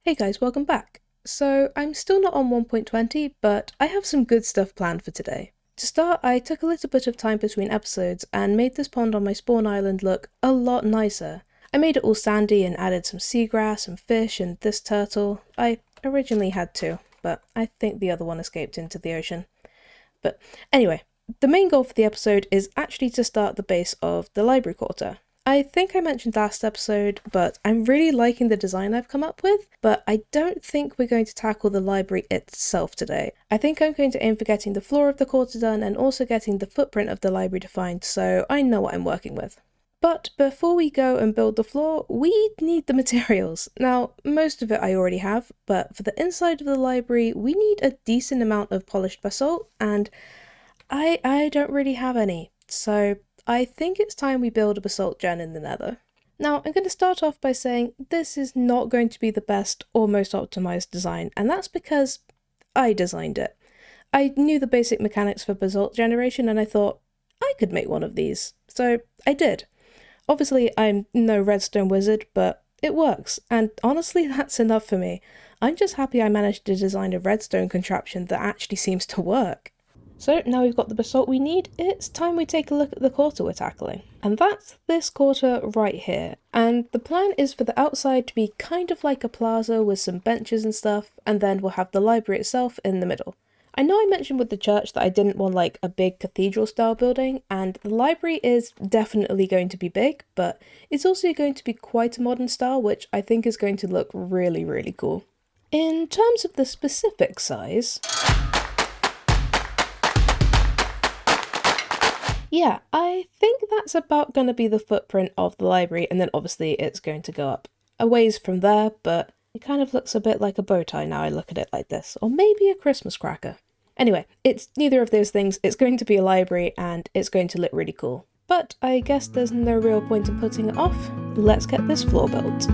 Hey guys, welcome back. So, I'm still not on 1.20, but I have some good stuff planned for today. To start, I took a little bit of time between episodes and made this pond on my spawn island look a lot nicer. I made it all sandy and added some seagrass and fish and this turtle. I originally had two, but I think the other one escaped into the ocean. But anyway, the main goal for the episode is actually to start the base of the library quarter. I think I mentioned last episode, but I'm really liking the design I've come up with, but I don't think we're going to tackle the library itself today. I think I'm going to aim for getting the floor of the quarter done and also getting the footprint of the library defined, so I know what I'm working with. But before we go and build the floor, we need the materials. Now, most of it I already have, but for the inside of the library, we need a decent amount of polished basalt, and I don't really have any, so I think it's time we build a basalt gen in the nether. Now, I'm going to start off by saying this is not going to be the best or most optimized design, and that's because I designed it. I knew the basic mechanics for basalt generation and I thought, I could make one of these. So I did. Obviously, I'm no redstone wizard, but it works, and honestly that's enough for me. I'm just happy I managed to design a redstone contraption that actually seems to work. So now we've got the basalt we need, it's time we take a look at the quarter we're tackling. And that's this quarter right here. And the plan is for the outside to be kind of like a plaza with some benches and stuff, and then we'll have the library itself in the middle. I know I mentioned with the church that I didn't want like a big cathedral style building, and the library is definitely going to be big, but it's also going to be quite a modern style, which I think is going to look really, really cool. In terms of the specific size, yeah, I think that's about going to be the footprint of the library, and then obviously it's going to go up a ways from there, but it kind of looks a bit like a bow tie now I look at it like this, or maybe a Christmas cracker. Anyway, it's neither of those things, it's going to be a library and it's going to look really cool. But I guess there's no real point in putting it off, let's get this floor built.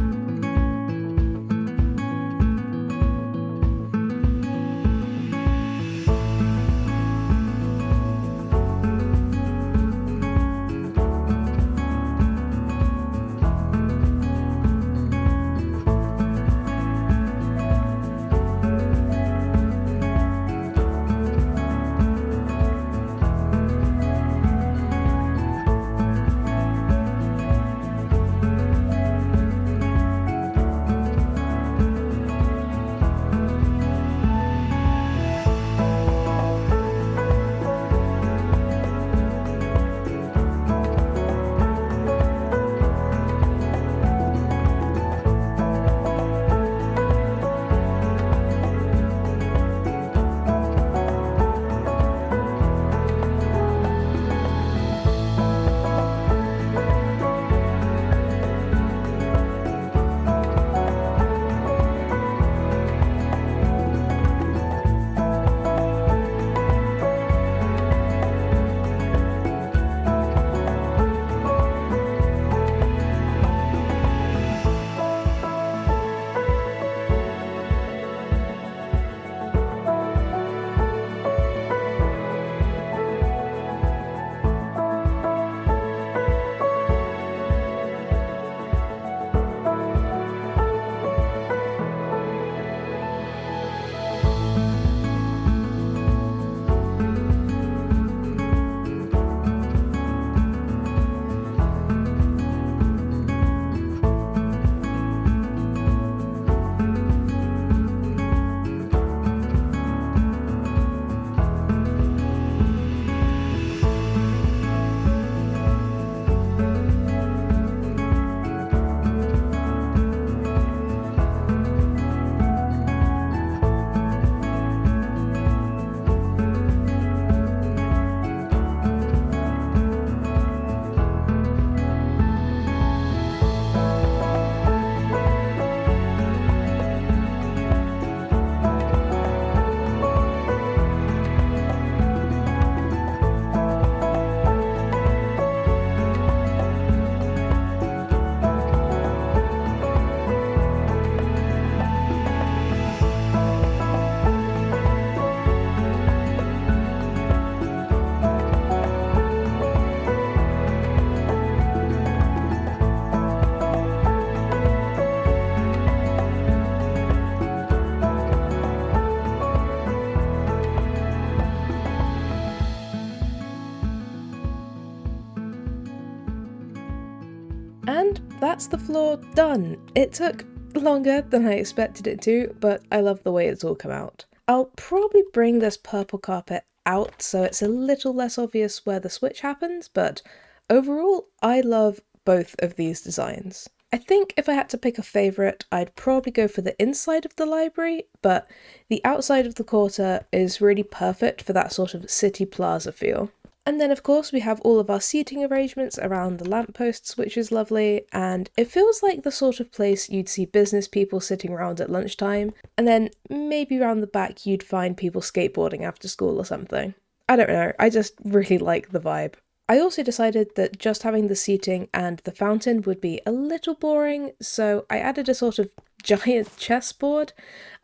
that's the floor done. It took longer than I expected it to, but I love the way it's all come out. I'll probably bring this purple carpet out so it's a little less obvious where the switch happens, but overall I love both of these designs. I think if I had to pick a favourite, I'd probably go for the inside of the library, but the outside of the quarter is really perfect for that sort of city plaza feel. And then of course we have all of our seating arrangements around the lampposts, which is lovely, and it feels like the sort of place you'd see business people sitting around at lunchtime, and then maybe around the back you'd find people skateboarding after school or something. I don't know, I just really like the vibe. I also decided that just having the seating and the fountain would be a little boring, so I added a sort of giant chessboard.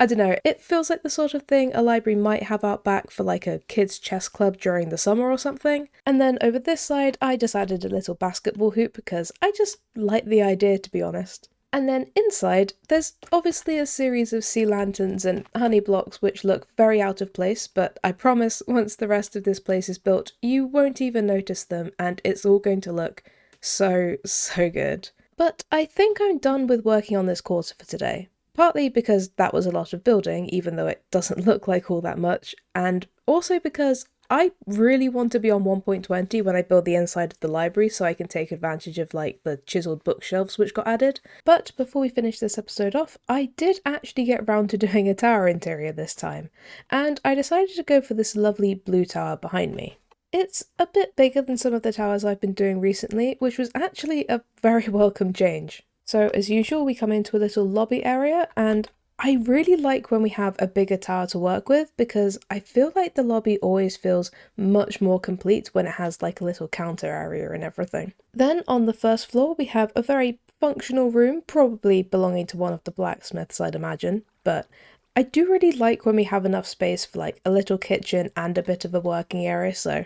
I don't know, it feels like the sort of thing a library might have out back for like a kids' chess club during the summer or something. And then over this side, I just added a little basketball hoop because I just like the idea, to be honest. And then inside, there's obviously a series of sea lanterns and honey blocks which look very out of place, but I promise once the rest of this place is built, you won't even notice them and it's all going to look so good. But I think I'm done with working on this quarter for today. Partly because that was a lot of building, even though it doesn't look like all that much, and also because I really want to be on 1.20 when I build the inside of the library so I can take advantage of like the chiseled bookshelves which got added. But before we finish this episode off, I did actually get around to doing a tower interior this time, and I decided to go for this lovely blue tower behind me. It's a bit bigger than some of the towers I've been doing recently, which was actually a very welcome change. So as usual, we come into a little lobby area, and I really like when we have a bigger tower to work with because I feel like the lobby always feels much more complete when it has like a little counter area and everything. Then on the first floor we have a very functional room, probably belonging to one of the blacksmiths I'd imagine, but I do really like when we have enough space for like a little kitchen and a bit of a working area, so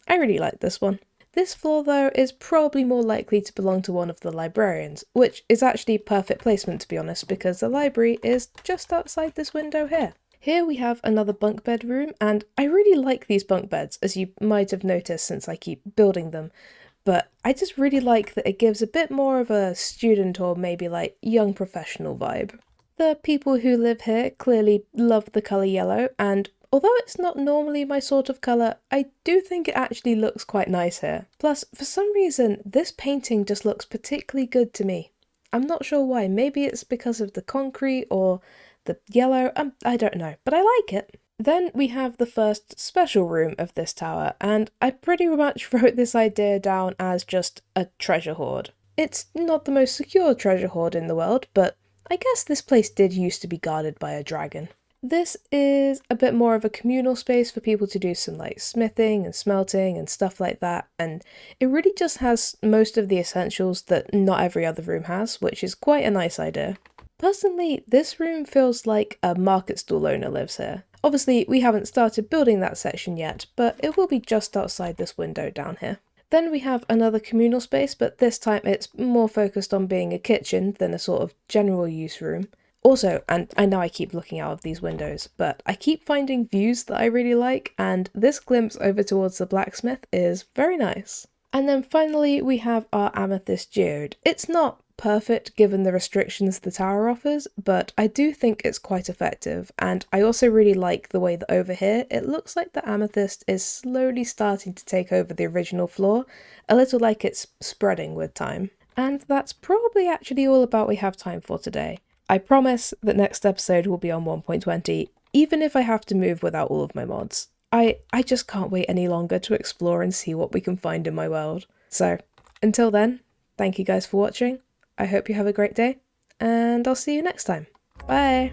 I really like this one. This floor, though, is probably more likely to belong to one of the librarians, which is actually perfect placement to be honest, because the library is just outside this window here. Here we have another bunk bed room, and I really like these bunk beds, as you might have noticed since I keep building them, but I just really like that it gives a bit more of a student or maybe like young professional vibe. The people who live here clearly love the colour yellow, and although it's not normally my sort of colour, I do think it actually looks quite nice here. Plus, for some reason, this painting just looks particularly good to me. I'm not sure why, maybe it's because of the concrete or the yellow, I don't know, but I like it. Then we have the first special room of this tower, and I pretty much wrote this idea down as just a treasure hoard. It's not the most secure treasure hoard in the world, but I guess this place did used to be guarded by a dragon. This is a bit more of a communal space for people to do some like smithing and smelting and stuff like that, and it really just has most of the essentials that not every other room has, which is quite a nice idea. Personally, this room feels like a market stall owner lives here. Obviously, we haven't started building that section yet, but it will be just outside this window down here. Then we have another communal space, but this time it's more focused on being a kitchen than a sort of general use room. Also, and I know I keep looking out of these windows, but I keep finding views that I really like, and this glimpse over towards the blacksmith is very nice. And then finally we have our amethyst geode. It's not perfect given the restrictions the tower offers, but I do think it's quite effective, and I also really like the way that over here it looks like the amethyst is slowly starting to take over the original floor, a little like it's spreading with time. And that's probably actually all about we have time for today. I promise that next episode will be on 1.20, even if I have to move without all of my mods. I just can't wait any longer to explore and see what we can find in my world. So, until then, thank you guys for watching, I hope you have a great day, and I'll see you next time. Bye!